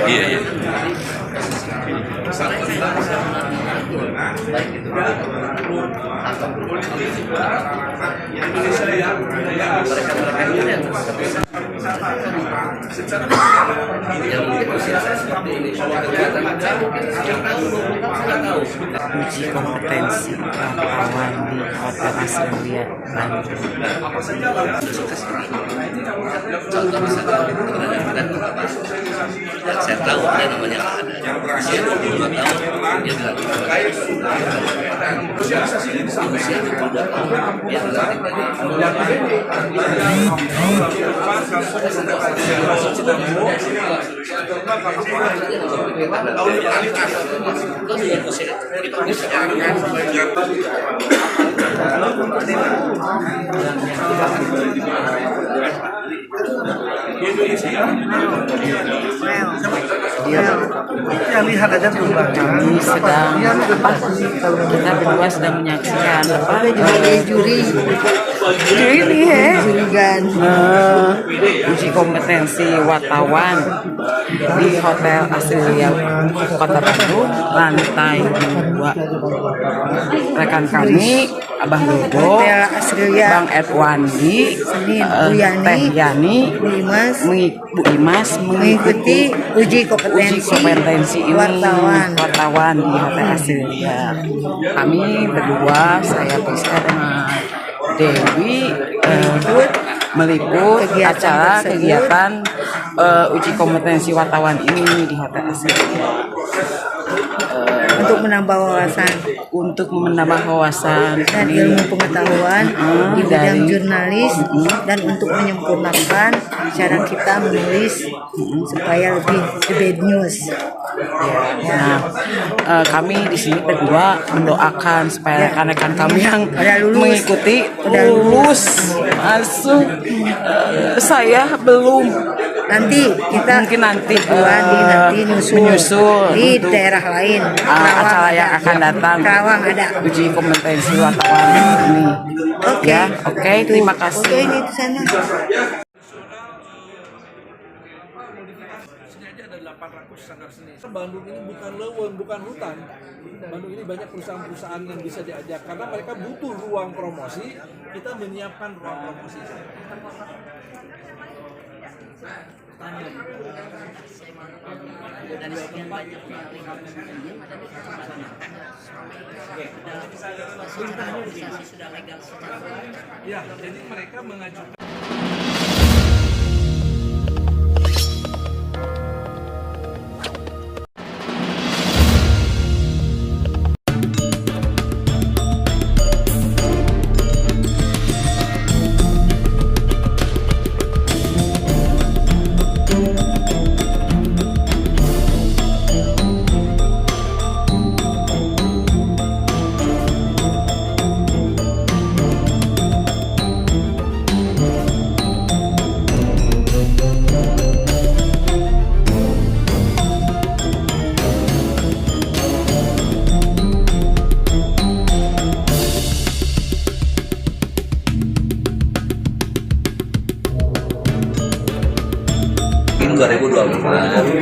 Iya. Uji kompetensi wartawan di Hotel Australia Bandung. Saya tahu ada namanya usia 22 tahun dia dilantik usia 22 tahun dia Ya lihat aja perubahan. Kami sedang kita berdua sedang menyaksikan juri nih uji kompetensi wartawan di Hotel Australia Kota Bandung lantai 2. Rekan kami Abang Dodo, Bang Edwandi, Teh Yani, Bu Imas mengikuti uji kompetensi ini wartawan di Hotel Australia. Kami berdua, saya Priska dengan Dewi, meliput kegiatan uji kompetensi wartawan ini di Hotel Australia. Untuk menambah wawasan dan ilmu pengetahuan di bidang jurnalis dan untuk menyempurnakan cara kita menulis supaya lebih the bad news. Nah, kami di sini berdua mendoakan supaya rekan-rekan kami yang mengikuti lulus masuk. Saya belum. Nanti kita mungkin nanti menyusul di daerah lain. Acara yang akan datang. Kerawang ada uji kompetensi wartawan ini. Oke, terima kasih. Oke, ini di sana. Ada 800 sanggar seni. Bandung ini bukan leuweung, bukan hutan. Bandung ini banyak perusahaan-perusahaan yang bisa diajak karena mereka butuh ruang promosi. Kita menyiapkan ruang promosi. Dan sekian banyak sudah legal secara ya, jadi mereka mengajukan.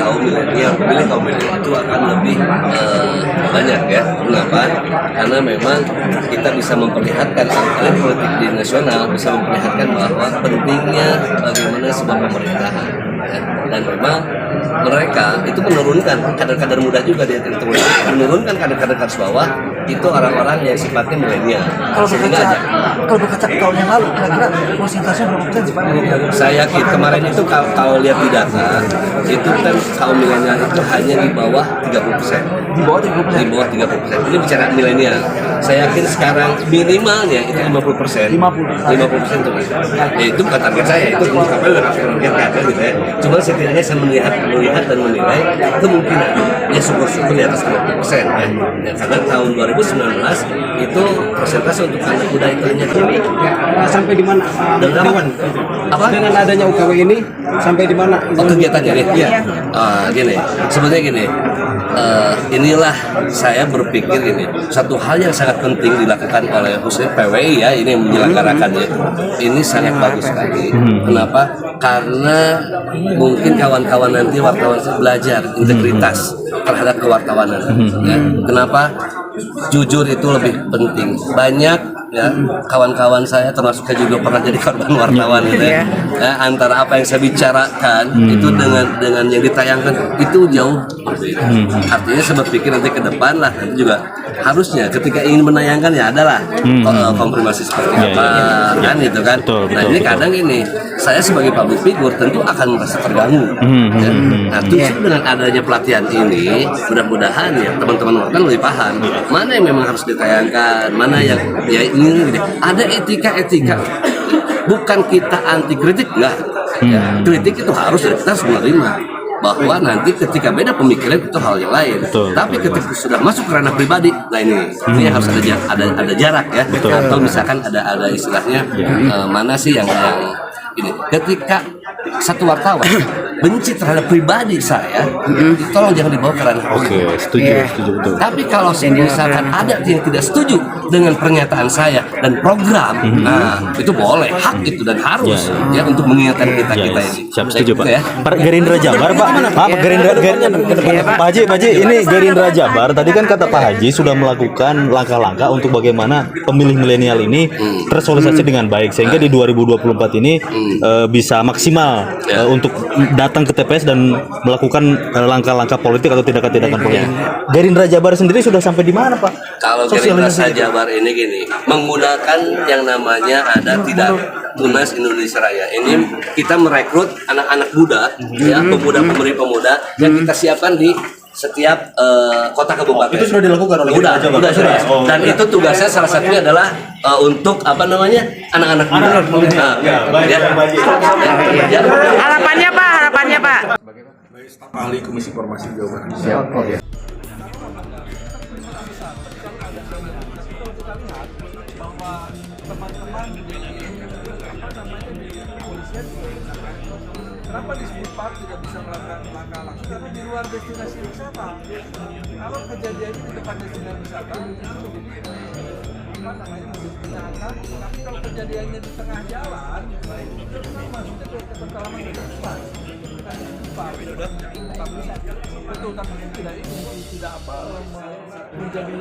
kaum milenial itu akan lebih banyak ya. Kenapa? Karena memang kita bisa memperlihatkan elit politik di nasional, bisa memperlihatkan bahwa pentingnya bagaimana sebuah pemerintahan ya. Dan memang mereka itu menurunkan kader-kader muda juga di tingkat muda, menurunkan kader-kader garis bawah itu orang-orang yang sifatnya milenial. Kalau berkaca tahun yang lalu, kira-kira persentasenya berapa persen sih Pak? Saya yakin kemarin itu kalau lihat di data itu kan kaum milenial itu hanya di bawah 30%. Di bawah 30%. Di bawah 30%. Ini bicara milenial. Saya yakin sekarang minimalnya itu 50%. 50% tuh. Ya, itu bukan target saya, itu KPU udah kasih target gitu ya. Cuma setidaknya saya melihat dan menilai itu mungkin ya syukur-syukur di atas 50% ya. Ya, karena tahun 2019 itu persentase untuk anak muda itu hanya Sampai di mana? dengan apa? Dengan adanya UKW ini sampai di mana? Oh, kegiatannya nih? Iya. Gini, sebenarnya gini, inilah saya berpikir gini, satu hal yang sangat penting dilakukan oleh khususnya PWI ya, ini yang menyelenggarakannya, ini sangat bagus sekali. Kenapa? Karena mungkin kawan-kawan nanti wartawan belajar integritas terhadap kewartawanan. Ya. Kenapa? Jujur itu lebih penting. Banyak ya kawan-kawan saya termasuk saya juga pernah jadi korban wartawan gitu ya. Ya, antara apa yang saya bicarakan itu dengan yang ditayangkan itu jauh berbeda. Artinya saya berpikir nanti ke depan lah nanti juga harusnya ketika ingin menayangkan ya adalah konfirmasi seperti apa kan itu kan. Nah ini kadang ini saya sebagai public figure tentu akan merasa terganggu. Ya. Nah justru dengan adanya pelatihan ini mudah-mudahan ya teman-teman wartawan lebih paham mana yang memang harus ditayangkan, mana yang ya ini ada etika-etika. Bukan kita anti kritik, enggak. Ya, kritik itu harus ya, kita harus menerima bahwa nanti ketika beda pemikiran itu hal yang lain. Tapi ketika sudah masuk ke ranah pribadi, nah ini harus ada jarak ya. Atau misalkan ada istilahnya mana sih yang ini ketika satu wartawan benci terhadap pribadi saya, tolong jangan dibawa ke ranah. Setuju betul. Tapi kalau misalkan ada yang tidak setuju dengan pernyataan saya dan program, nah itu boleh, hak itu dan harus ya untuk mengingatkan kita ini. Siap, setuju Pak. Ya. Gerindra Jabar Pak, Pak Haji, ini Gerindra Jabar. Tadi kan kata Pak Haji sudah melakukan langkah-langkah untuk bagaimana pemilih milenial ini tersosialisasi dengan baik sehingga di 2024 ini bisa maksimal untuk datang ke TPS dan melakukan langkah-langkah politik atau tindakan-tindakan politik. Gerindra Jabar sendiri sudah sampai di mana Pak? Kalau Gerindra Jabar ini gini, menggunakan yang namanya ada tidak Tunas Indonesia Raya. Ini kita merekrut anak-anak muda, ya pemuda yang kita siapkan di setiap kota kabupaten. Itu sudah dilakukan oleh sudah. Dan itu tugasnya salah satunya adalah untuk apa namanya anak-anak muda. Harapannya Pak. Baik, staf ahli Komisi Informasi Jawa Barat. Bahwa teman-teman di kepolisian kenapa di Setempat tidak bisa melakukan langkah-langkah karena di luar destinasi wisata. Kalau kejadiannya di depan destinasi wisata tapi kalau kejadiannya di tengah jalan itu maksudnya ke kedalaman depan. Betul, tapi tidak menjadi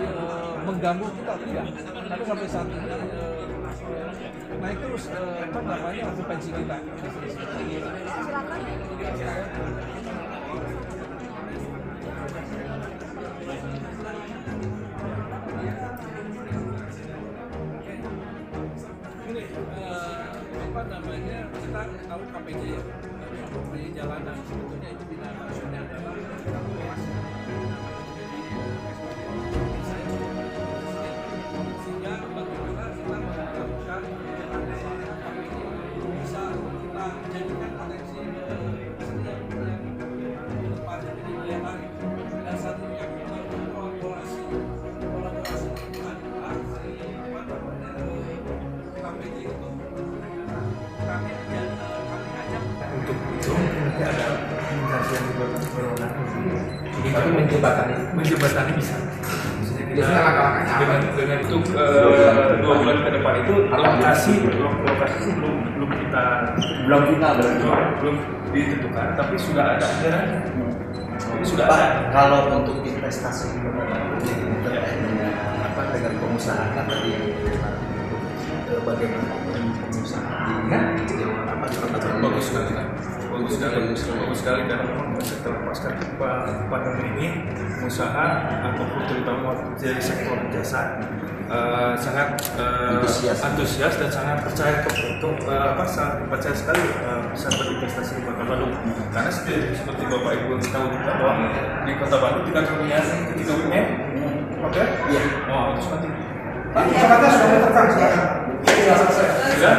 mengganggu kita tidak. Tapi sampai saat ini naik terus okupansi kita. Ini kita tahu KPJ ya. Di jalanan sebetulnya itu tidak maksudnya adalah sehingga bagaimana kita melakukan bisa kita jadikan potensi yang depan jadi wilayah dan satu yang kolaborasi KPJ itu kami ajak Untuk itu ada komunikasi yang dilakukan berwenang. Tapi menjembatani bisa. Dengan itu 2 bulan ke depan itu lokasi sih belum ditentukan, tapi sudah ada anggarannya. Sudah ada. Kalau untuk investasi dengan pengusaha kan tadi bagaimana pengusaha Bagus sekali kan. bagus sekali karena memang setelah pasca pandemi ini usaha ataupun terutama dari sektor jasa sangat antusias dan sangat percaya sangat percaya sekali bisa berinvestasi di Kota Bandung karena seperti Bapak Ibu tahu juga bahwa di Kota Bandung kita punya ketika UNED oke? Iya. Oh, terus nanti Pak, Jakarta sudah terkang sekarang. Sudah?